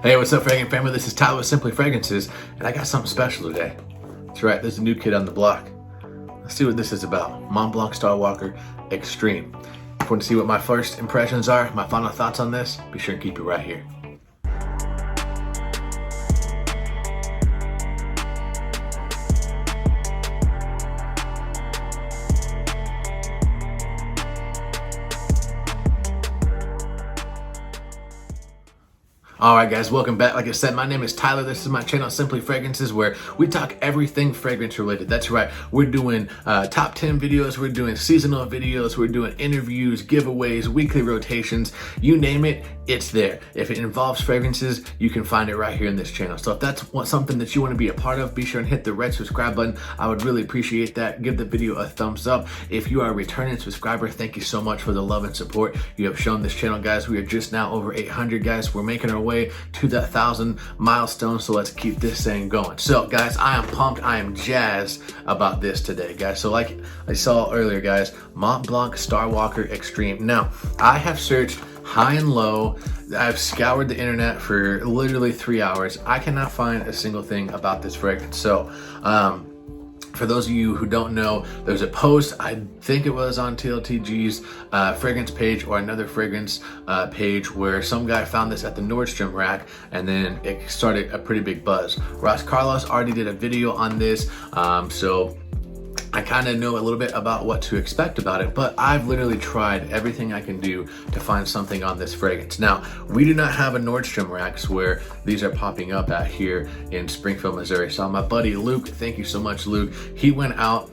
Hey, what's up, Fragrant family? This is Tyler with Simply Fragrances, and I got something special today. That's right, there's a new kid on the block. Let's see what this is about. Mont Blanc Starwalker Extreme. If you want to see what my first impressions are, my final thoughts on this, be sure and keep it right here. Alright guys, welcome back. Like I said, my name is Tyler. This is my channel, Simply Fragrances, where we talk everything fragrance related. That's right, we're doing top 10 videos, we're doing seasonal videos, we're doing interviews, giveaways, weekly rotations, you name it, it's there. If it involves fragrances, you can find it right here in this channel. So if that's something that you want to be a part of, be sure and hit the red subscribe button. I would really appreciate that. Give the video a thumbs up. If you are a returning subscriber, thank you so much for the love and support you have shown this channel, guys. We are just now over 800, guys. We're making our way to that 1,000 milestone, so let's keep this thing going. So guys, I am pumped, I am jazzed about this today, guys. So like I saw earlier, guys, Mont Blanc Starwalker Extreme. Now, I have searched high and low. I've scoured the internet for literally 3 hours. I cannot find a single thing about this fragrance. So for those of you who don't know, there's a post, I think it was on TLTG's fragrance page or another fragrance page, where some guy found this at the Nordstrom rack, and then it started a pretty big buzz. Ross Carlos already did a video on this, so I kind of know a little bit about what to expect about it, but I've literally tried everything I can do to find something on this fragrance. Now, we do not have a Nordstrom racks where these are popping up at here in Springfield, Missouri. So my buddy Luke, thank you so much, Luke. He went out,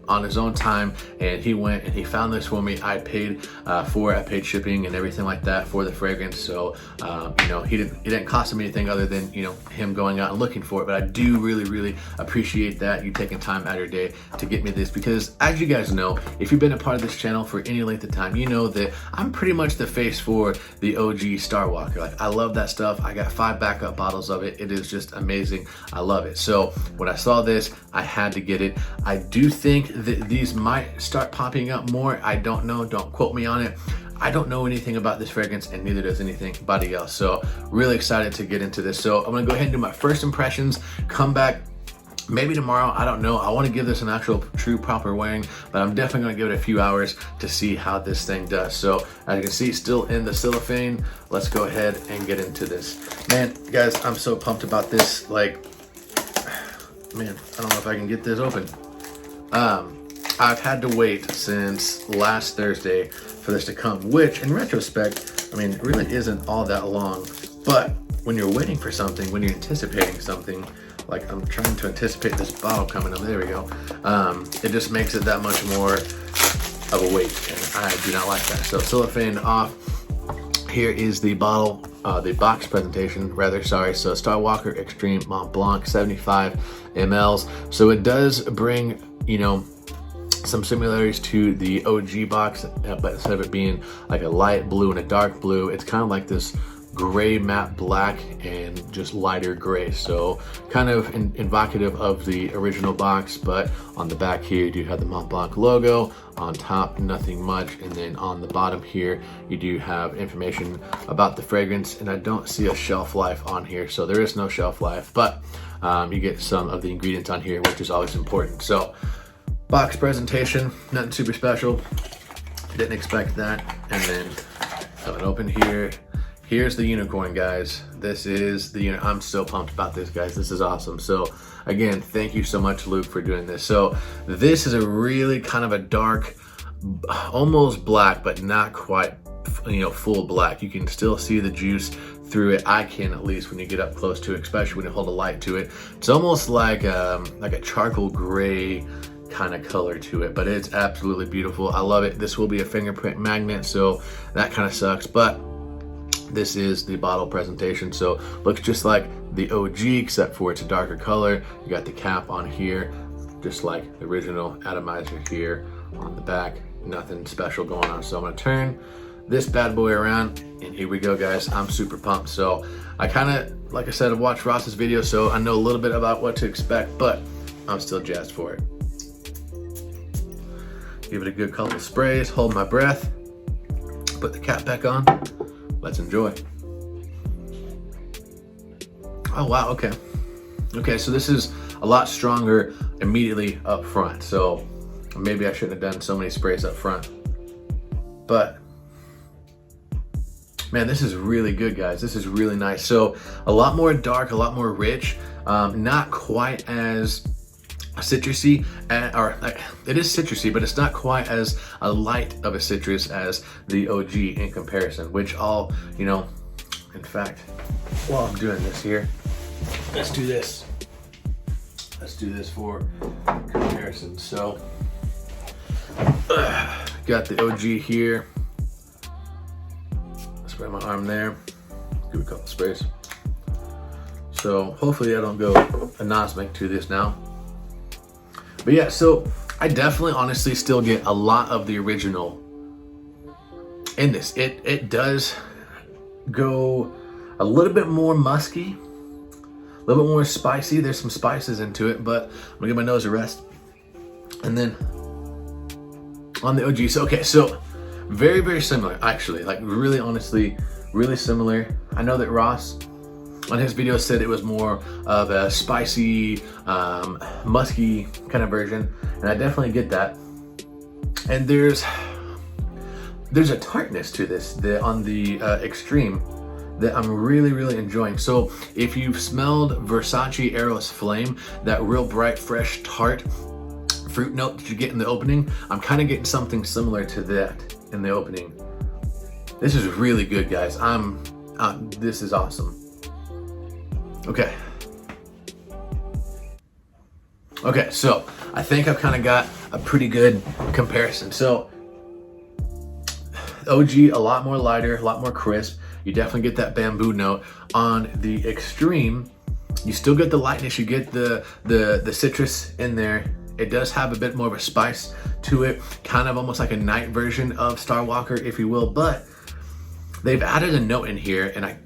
on his own time, and he went and he found this for me. I paid for it. I paid shipping and everything like that for the fragrance. So, it didn't cost him anything other than, him going out and looking for it. But I do really, really appreciate that you taking time out of your day to get me this, because as you guys know, if you've been a part of this channel for any length of time, you know that I'm pretty much the face for the OG Starwalker. Like, I love that stuff. I got 5 backup bottles of it. It is just amazing. I love it. So when I saw this, I had to get it. I do think that these might start popping up more. I don't know. Don't quote me on it. I don't know anything about this fragrance, and neither does anybody else. So really excited to get into this. So I'm gonna go ahead and do my first impressions, come back maybe tomorrow, I don't know. I want to give this an actual true proper wearing, but I'm definitely going to give it a few hours to see how this thing does. So as you can see, still in the cellophane. Let's go ahead and get into this. Man, guys, I'm so pumped about this. Like, man, I don't know if I can get this open. I've had to wait since last Thursday for this to come, which in retrospect, I mean, it really isn't all that long. But when you're waiting for something, when you're anticipating something, like I'm trying to anticipate this bottle coming up, there we go. It just makes it that much more of a wait, and I do not like that. So cellophane off. Here is the bottle, the box presentation, rather, sorry. So Starwalker Extreme Mont Blanc, 75 mLs. So it does bring, some similarities to the OG box, but instead of it being like a light blue and a dark blue, it's kind of like this gray matte black and just lighter gray, so kind of evocative of the original box. But on the back here, you do have the Mont Blanc logo. On top, nothing much, and then on the bottom here, you do have information about the fragrance, and I don't see a shelf life on here, so there is no shelf life, but you get some of the ingredients on here, which is always important. So box presentation, nothing super special, didn't expect that. And then have it open here. Here's the unicorn, guys. This is the I'm so pumped about this, guys. This is awesome. So again, thank you so much, Luke, for doing this. So this is a really kind of a dark, almost black, but not quite, full black. You can still see the juice through it. I can, at least when you get up close to it, especially when you hold a light to it. It's almost like a charcoal gray kind of color to it, but it's absolutely beautiful. I love it. This will be a fingerprint magnet, so that kind of sucks, but this is the bottle presentation. So looks just like the OG, except for it's a darker color. You got the cap on here, just like the original atomizer here on the back. Nothing special going on. So I'm gonna turn this bad boy around, and here we go, guys. I'm super pumped. So I kind of, like I said, I watched Ross's video, so I know a little bit about what to expect, but I'm still jazzed for it. Give it a good couple of sprays, hold my breath, put the cap back on. Let's enjoy. Oh, wow, okay. Okay, so this is a lot stronger immediately up front. So maybe I shouldn't have done so many sprays up front. But man, this is really good, guys. This is really nice. So a lot more dark, a lot more rich, not quite as citrusy, it is citrusy, but it's not quite as a light of a citrus as the OG in comparison, which I'll, you know, in fact, while I'm doing this here, let's do this. Let's do this for comparison. So, got the OG here. Spray my arm there. Give it a couple sprays. So hopefully I don't go anosmic to this now. But yeah, so I definitely honestly still get a lot of the original in this. It does go a little bit more musky, a little bit more spicy. There's some spices into it, but I'm gonna give my nose a rest. And then on the OG, so okay, so very, very similar actually, like really honestly, really similar. I know that Ross on his video said it was more of a spicy, musky kind of version, and I definitely get that. And there's a tartness to this on the extreme that I'm really, really enjoying. So if you've smelled Versace Eros Flame, that real bright, fresh, tart fruit note that you get in the opening, I'm kind of getting something similar to that in the opening. This is really good, guys. This is awesome. Okay. Okay, so I think I've kind of got a pretty good comparison. So OG, a lot more lighter, a lot more crisp. You definitely get that bamboo note. On the extreme, you still get the lightness, you get the citrus in there. It does have a bit more of a spice to it, kind of almost like a night version of Starwalker, if you will, but they've added a note in here, and I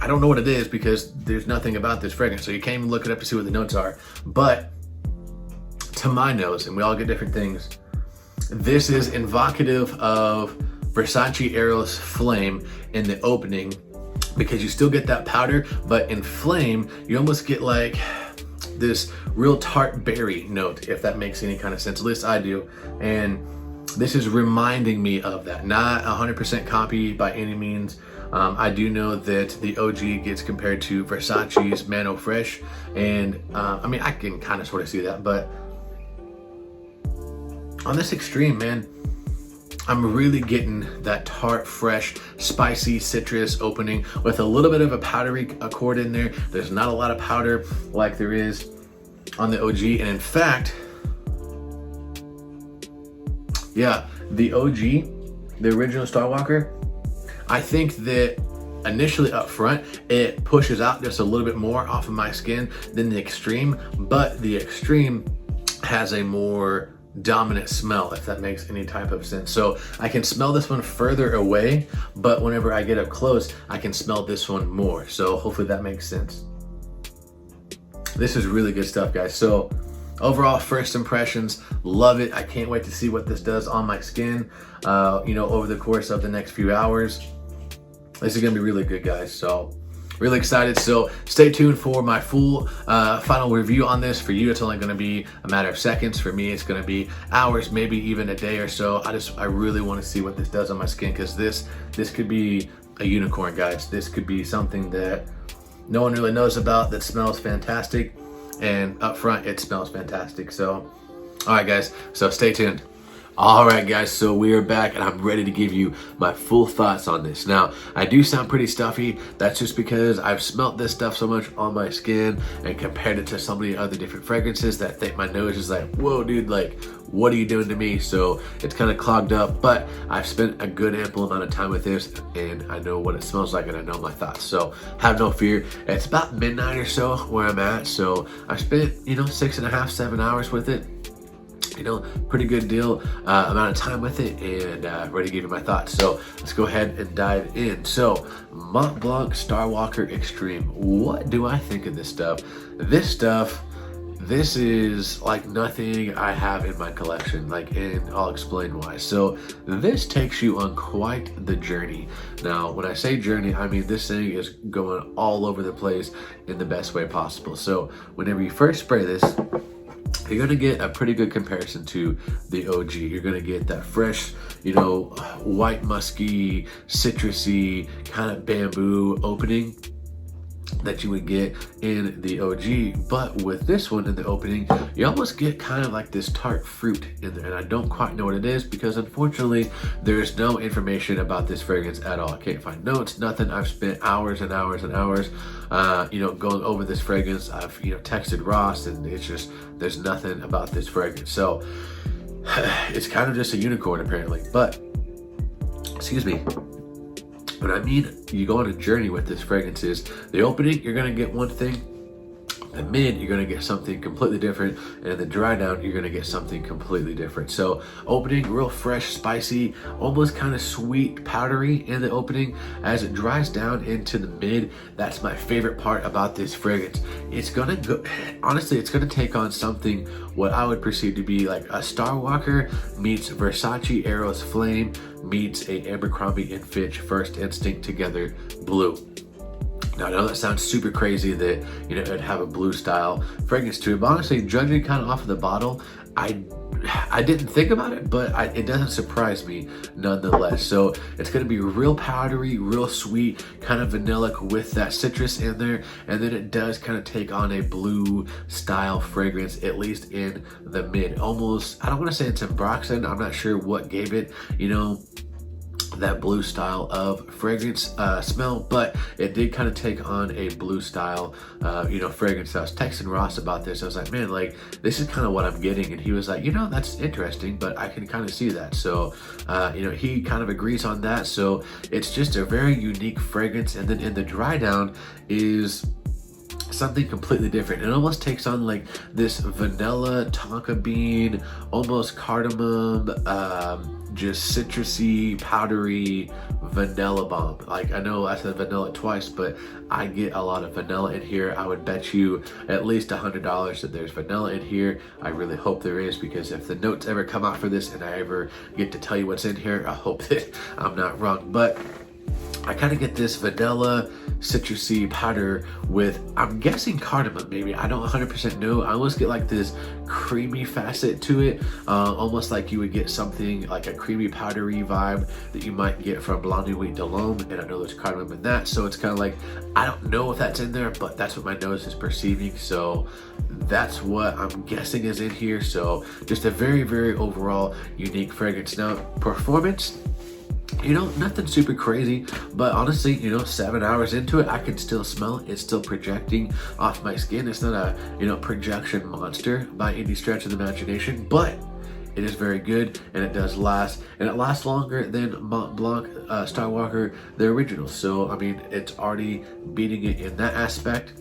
don't know what it is because there's nothing about this fragrance, so you can't even look it up to see what the notes are. But to my nose, and we all get different things, this is evocative of Versace Eros Flame in the opening, because you still get that powder, but in Flame, you almost get like this real tart berry note, if that makes any kind of sense. At least I do. And this is reminding me of that. Not 100% copy by any means. I do know that the OG gets compared to Versace's Mano Fresh, and I mean, I can kind of sort of see that, but on this extreme, man, I'm really getting that tart, fresh, spicy citrus opening with a little bit of a powdery accord in there. There's not a lot of powder like there is on the OG, and in fact, yeah, the OG, the original Starwalker, I think that initially up front, it pushes out just a little bit more off of my skin than the extreme, but the extreme has a more dominant smell, if that makes any type of sense. So I can smell this one further away, but whenever I get up close, I can smell this one more. So hopefully that makes sense. This is really good stuff, guys. So overall, first impressions, love it. I can't wait to see what this does on my skin, you know, over the course of the next few hours. This is gonna be really good, guys. So really excited. So stay tuned for my full final review on this. For you, it's only gonna be a matter of seconds. For me, it's gonna be hours, maybe even a day or so. I really wanna see what this does on my skin, because this could be a unicorn, guys. This could be something that no one really knows about, that smells fantastic. And up front, it smells fantastic. So, all right, guys, so stay tuned. All right, guys, so we are back, and I'm ready to give you my full thoughts on this. Now, I do sound pretty stuffy. That's just because I've smelt this stuff so much on my skin and compared it to so many other different fragrances that I think my nose is like, whoa, dude, like, what are you doing to me? So it's kind of clogged up, but I've spent a good ample amount of time with this, and I know what it smells like, and I know my thoughts. So have no fear. It's about midnight or so where I'm at. So I spent, you know, 6.5, 7 hours with it. You know, pretty good deal amount of time with it, and ready to give you my thoughts. So let's go ahead and dive in. So Mont Blanc Starwalker Extreme. What do I think of this stuff? This stuff, This is like nothing I have in my collection, and I'll explain why. So this takes you on quite the journey. Now, when I say journey, I mean this thing is going all over the place in the best way possible. So whenever you first spray this, you're gonna get a pretty good comparison to the OG. You're gonna get that fresh, white musky, citrusy kind of bamboo opening that you would get in the OG, but with this one in the opening, you almost get kind of like this tart fruit in there, and I don't quite know what it is because unfortunately there's no information about this fragrance at all. I can't find notes, nothing. I've spent hours and hours and hours going over this fragrance. I've texted Ross, and it's just there's nothing about this fragrance, so it's kind of just a unicorn apparently. But excuse me, what I mean, you go on a journey with this fragrance is the opening, you're gonna get one thing. The mid, you're gonna get something completely different, and the dry down, you're gonna get something completely different. So opening, real fresh, spicy, almost kind of sweet, powdery in the opening. As it dries down into the mid, that's my favorite part about this fragrance. It's gonna go, honestly, it's gonna take on something what I would perceive to be like a Starwalker meets Versace Eros Flame meets a Abercrombie & Fitch First Instinct Together blue. Now, I know that sounds super crazy that it'd have a blue style fragrance to it, but honestly, judging kind of off of the bottle, I didn't think about it, but it doesn't surprise me nonetheless. So it's going to be real powdery, real sweet, kind of vanillic with that citrus in there, and then it does kind of take on a blue style fragrance, at least in the mid. Almost, I don't want to say it's ambroxan. I'm not sure what gave it, that blue style of fragrance smell, but it did kind of take on a blue style fragrance. I was texting Ross about this. I was like, man, this is kind of what I'm getting, and he was like, that's interesting, but I can kind of see that. So he kind of agrees on that. So it's just a very unique fragrance, and then in the dry down is something completely different. It almost takes on like this vanilla, tonka bean, almost cardamom, just citrusy, powdery vanilla bomb. Like, I know I said vanilla twice, but I get a lot of vanilla in here. I would bet you at least $100 that there's vanilla in here. I really hope there is, because if the notes ever come out for this and I ever get to tell you what's in here, I hope that I'm not wrong. But I kind of get this vanilla, citrusy powder with, I'm guessing cardamom maybe. I don't 100% know. I almost get like this creamy facet to it, almost like you would get something like a creamy powdery vibe that you might get from Blanc Nuit de l'Homme, and I know there's cardamom in that. So it's kind of like, I don't know if that's in there, but that's what my nose is perceiving. So that's what I'm guessing is in here. So just a very, very overall unique fragrance. Now, performance, nothing super crazy, but honestly, 7 hours into it, I can still smell it. It's still projecting off my skin. It's not a, projection monster by any stretch of the imagination, but it is very good, and it does last, and it lasts longer than Mont Blanc Starwalker, the original. So, I mean, it's already beating it in that aspect.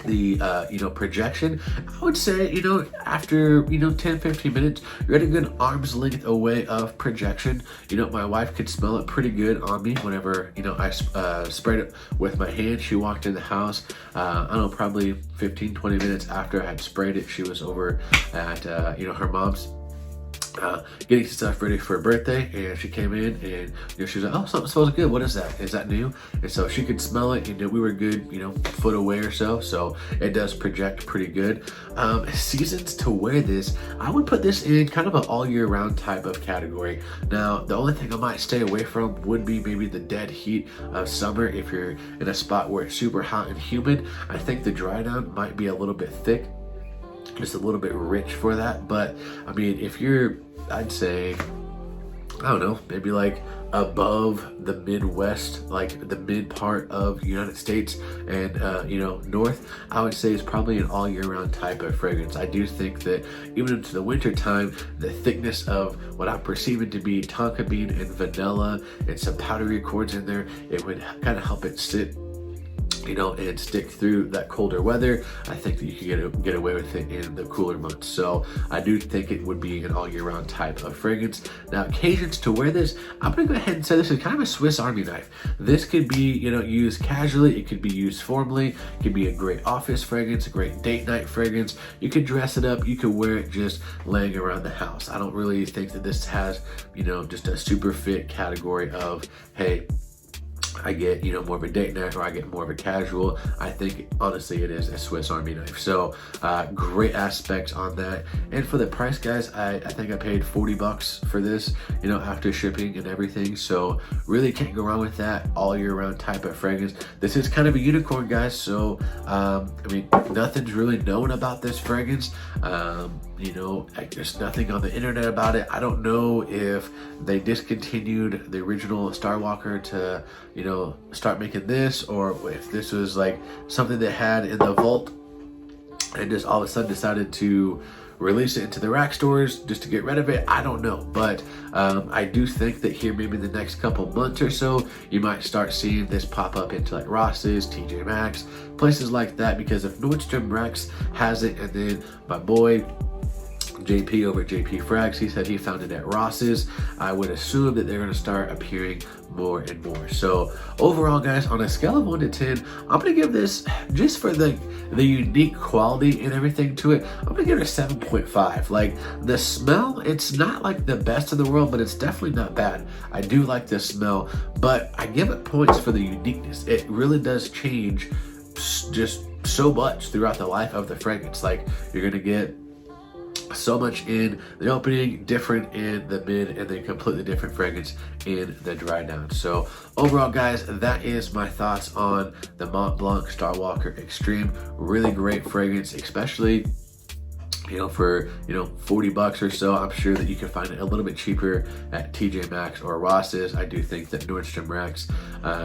The projection, I would say, after 10-15 minutes, you're at a good arm's length away of projection. My wife could smell it pretty good on me whenever I sprayed it with my hand. She walked in the house, I don't know, probably 15-20 minutes after I had sprayed it. She was over at her mom's getting stuff ready for her birthday, and she came in and she was like, oh, something smells good. What is that? Is that new? And so she could smell it, and we were good, foot away or so it does project pretty good. Seasons to wear this, I would put this in kind of an all year round type of category. Now, the only thing I might stay away from would be maybe the dead heat of summer. If you're in a spot where it's super hot and humid, I think the dry down might be a little bit thick, just a little bit rich for that. But I mean, if you're, I'd say, I don't know, maybe like above the Midwest, like the mid part of the United States and north, I would say it's probably an all year round type of fragrance. I do think that even into the winter time, the thickness of what I'm perceiving to be tonka bean and vanilla and some powdery chords in there, it would kind of help it sit you know, and stick through that colder weather. I think that you can get away with it in the cooler months. So I do think it would be an all year round type of fragrance. Now, occasions to wear this, I'm gonna go ahead and say this is kind of a Swiss Army knife. This could be, you know, used casually. It could be used formally. It could be a great office fragrance, a great date night fragrance. You could dress it up. You could wear it just laying around the house. I don't really think that this has, you know, just a super fit category of, hey, I get, you know, more of a date night or I get more of a casual. I think honestly it is a Swiss Army knife. So great aspects on that. And for the price, guys, I think I paid 40 bucks for this, you know, after shipping and everything. So really can't go wrong with that. All year round type of fragrance. This is kind of a unicorn, guys. So I mean, nothing's really known about this fragrance. You know, there's nothing on the internet about it. I don't know if they discontinued the original Starwalker to, you know, start making this, or if this was like something they had in the vault and just all of a sudden decided to release it into the rack stores just to get rid of it. I don't know, but I do think that here maybe the next couple months or so you might start seeing this pop up into like Ross's, TJ Maxx, places like that, because if Nordstrom Rex has it, and then my boy JP over at JP Frags, he said he found it at Ross's, I would assume that they're going to start appearing more and more. So overall, guys, on a scale of 1 to 10, I'm going to give this, just for the unique quality and everything to it, I'm going to give it a 7.5. Like, the smell, it's not like the best in the world, but it's definitely not bad. I do like the smell, but I give it points for the uniqueness. It really does change just so much throughout the life of the fragrance. Like, you're going to get so much in the opening, different in the mid, and then completely different fragrance in the dry down. So overall, guys, that is my thoughts on the Mont Blanc Starwalker Extreme. Really great fragrance, especially, you know, for, you know, 40 bucks or so. I'm sure that you can find it a little bit cheaper at TJ Maxx or Ross's. I do think that Nordstrom Rex,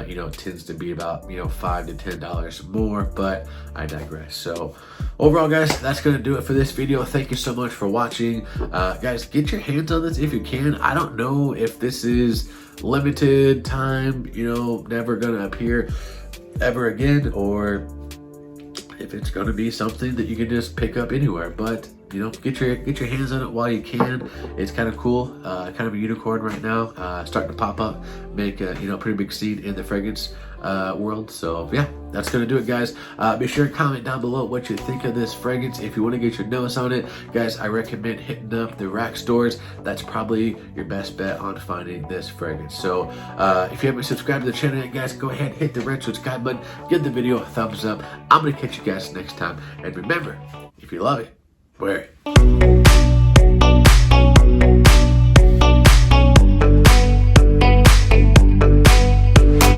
you know, tends to be about, you know, $5 to $10 more, but I digress. So overall, guys, that's going to do it for this video. Thank you so much for watching. Guys, get your hands on this if you can. I don't know if this is limited time, you know, never going to appear ever again, or if it's going to be something that you can just pick up anywhere. But, you know, get your hands on it while you can. It's kind of cool, kind of a unicorn right now, starting to pop up, make a, you know, pretty big scene in the fragrance world. So yeah, that's gonna do it, guys. Be sure to comment down below what you think of this fragrance. If you want to get your nose on it, guys, I recommend hitting up the rack stores. That's probably your best bet on finding this fragrance. So if you haven't subscribed to the channel yet, guys, go ahead, hit the red subscribe button, give the video a thumbs up. I'm gonna catch you guys next time, and remember, if you love it, wear it.